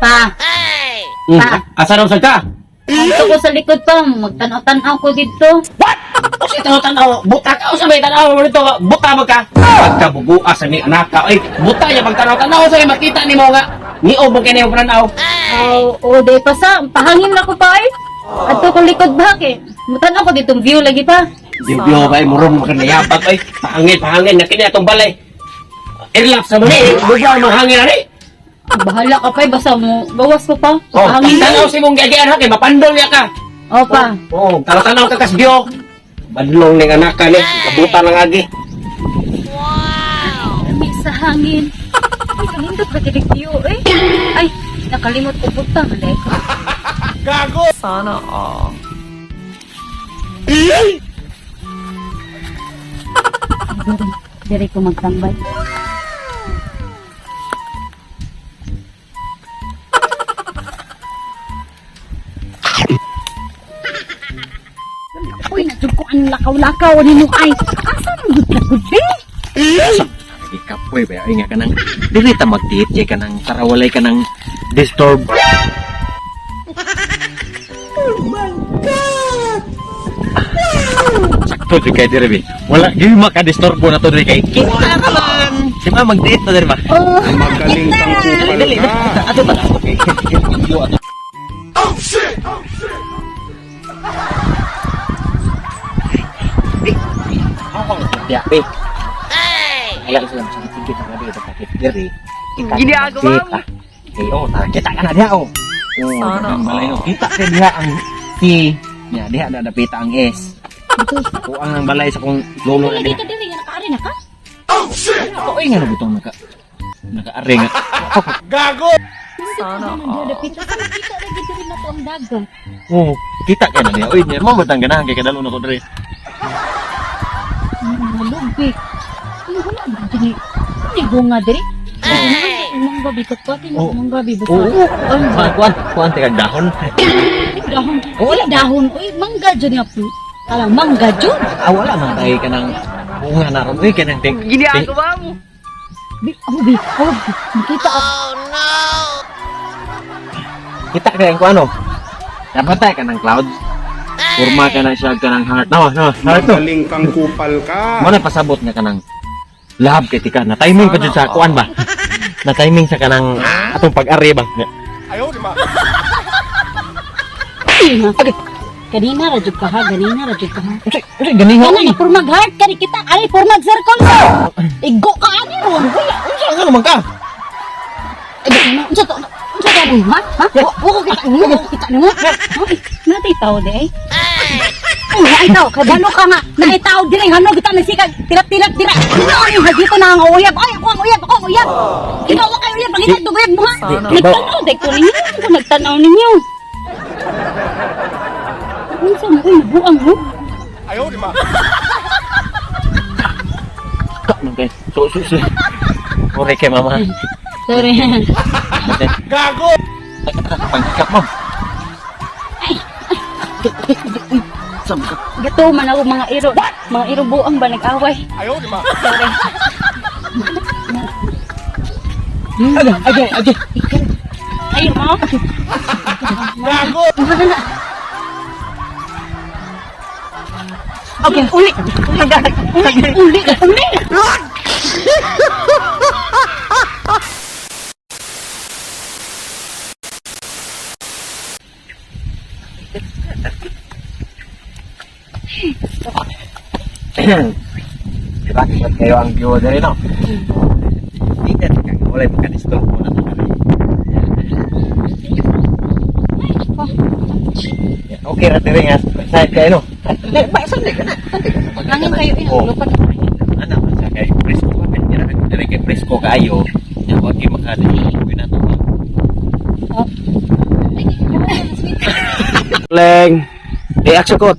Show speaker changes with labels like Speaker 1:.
Speaker 1: Pa,
Speaker 2: Asa raw sad ka?
Speaker 1: dito ko sa likod pa, magtanaw-tanaw ko dito.
Speaker 2: Kasi tanaw, buta ka o sa may tanaw mo dito, buta mo ka. Pagkabuguas sa may anak ka, ay, buta niya pagtanaw-tanaw sa makita ni mo nga. Niyo mo kini yung pranaw.
Speaker 1: O, day pa sa, pahangin na ko pa eh. Ato ko likod ba, mutanaw ko ditong view lagi pa.
Speaker 2: Bibyo ba, murong mo kanayapat, ay, pahangin, na kini atong balay. Relax sa mali, buga ang mahangin na rin.
Speaker 1: Bahala ka pa, basta mo, bawas ko pa.
Speaker 2: Oh,
Speaker 1: Pahangin
Speaker 2: tanaw
Speaker 1: na.
Speaker 2: si mong gagian ha, kay mapandol niya ka.
Speaker 1: O pa,
Speaker 2: Oh, tanaw-tanaw ka kasbyo. Badlong ning anak ka ni, kabuta lang agi.
Speaker 1: kami sa hangin. Ay, kanindot ba kinig view eh? Ay, nakalimot ko butang, alay ko.
Speaker 3: Sana all.
Speaker 1: Diri ko magtambay. Uy, nadug ko ang lakaw-lakaw ni mo ay. Asa nang gud be?
Speaker 4: Ikapoy ba? Ay nga ka nang dili ta mag-DJ ka nang tarawalay ka nang disturb. Sakto di kay dire bi. Wala di maka-disturbo na to dire kay. Kita ka man. Di ba mag-date na dire ba?
Speaker 1: Oh,
Speaker 5: Magaling kang kupal
Speaker 4: Dili,
Speaker 5: ka.
Speaker 4: ato ba? Okay. Ya, be. Alam sila masakit tinggi na dia sakit diri.
Speaker 3: Ginagawa mo.
Speaker 4: Oh, kita ka na dia oh.
Speaker 3: Sana
Speaker 4: Balay no. Kita ka dia ang T. Ya, dia ada dapita ang S. Ako ang balay sa kong lolo na
Speaker 1: dili
Speaker 4: dia.
Speaker 1: ka dili nga nakaari na ka?
Speaker 4: Ako ay nga nabutong naka-are nga.
Speaker 3: Sana all.
Speaker 1: Kita lagi diri na to ang dagat.
Speaker 4: Oh, kita ka na dia. Oy, niya mo batang ganahan kay kadalo na ko diri.
Speaker 1: Malubik. Ano wala ba diri? Hindi bunga diri. Mong gabi ka pa,
Speaker 4: Oh.
Speaker 1: mong gabi ba?
Speaker 4: Oo. Kuan te kag dahon.
Speaker 1: Dahon. Wala dahon. Uy, mangga dyan nga po. Alam, mangga dyan.
Speaker 4: Ah, wala man tayo ka ng bunga na ron. Uy, kanang ting.
Speaker 3: Ginagawa mo.
Speaker 1: Makita ako.
Speaker 4: Kita ka yung ano? Dapat tayo ka ng clouds. Kurma ka na siya ka ng heart. No, heart to.
Speaker 5: Magaling kang kupal ka.
Speaker 4: Mo na pasabot nga ka ng love kay tika. Na timing pa dyan sa kuan ba? Na timing sa kanang atong pag-ari ba?
Speaker 1: Kanina rajud ka ha, kanina rajud ka ha.
Speaker 4: Uy, ganing
Speaker 1: Ano na purmag heart kani kita, ari purmag circle mo. Igo ka ani ron.
Speaker 4: Unsa nga naman ka?
Speaker 1: Unsa to? Unsa ka mo ha? Ha? Wo kita mo, kita mo. Natay tao de. Ay tao, kabalo ka nga. Natay tao dire hano kita nasikag. Tirat-tirat dira. Ano yung dito na ang uyab. Ay ako ang uyab, ako ang uyab. Ikaw wa kay uyab, pagita dugayab mo ha. Nagtanaw day ko ninyo, ako nagtanaw ninyo. Unsa mo uy, buang mo?
Speaker 4: Ka man kay. So. Ore kay mama.
Speaker 1: Sorry.
Speaker 4: Gago. Pangkap mo. Samka.
Speaker 1: Gato man ako mga iro. Mga iro buang ba nag-away? Sorry.
Speaker 4: Aja.
Speaker 1: Ayaw mo? Gago! Na. Okay, uli! Uli!
Speaker 4: Diba? Kayo ang viewer na rin, no? Hindi na wala yung magka-disturb mo na ito. Okay, ratiring nga. Saan kayo, no? Sandi ka na.
Speaker 1: Hangin kayo eh.
Speaker 4: Oh.
Speaker 1: Lupat.
Speaker 4: Ano, sa kayo, presko ka. Pinirahan ko dire kay presko kayo. Yan, huwag kayo makali. Huwag na ito.
Speaker 2: Leng, action ko.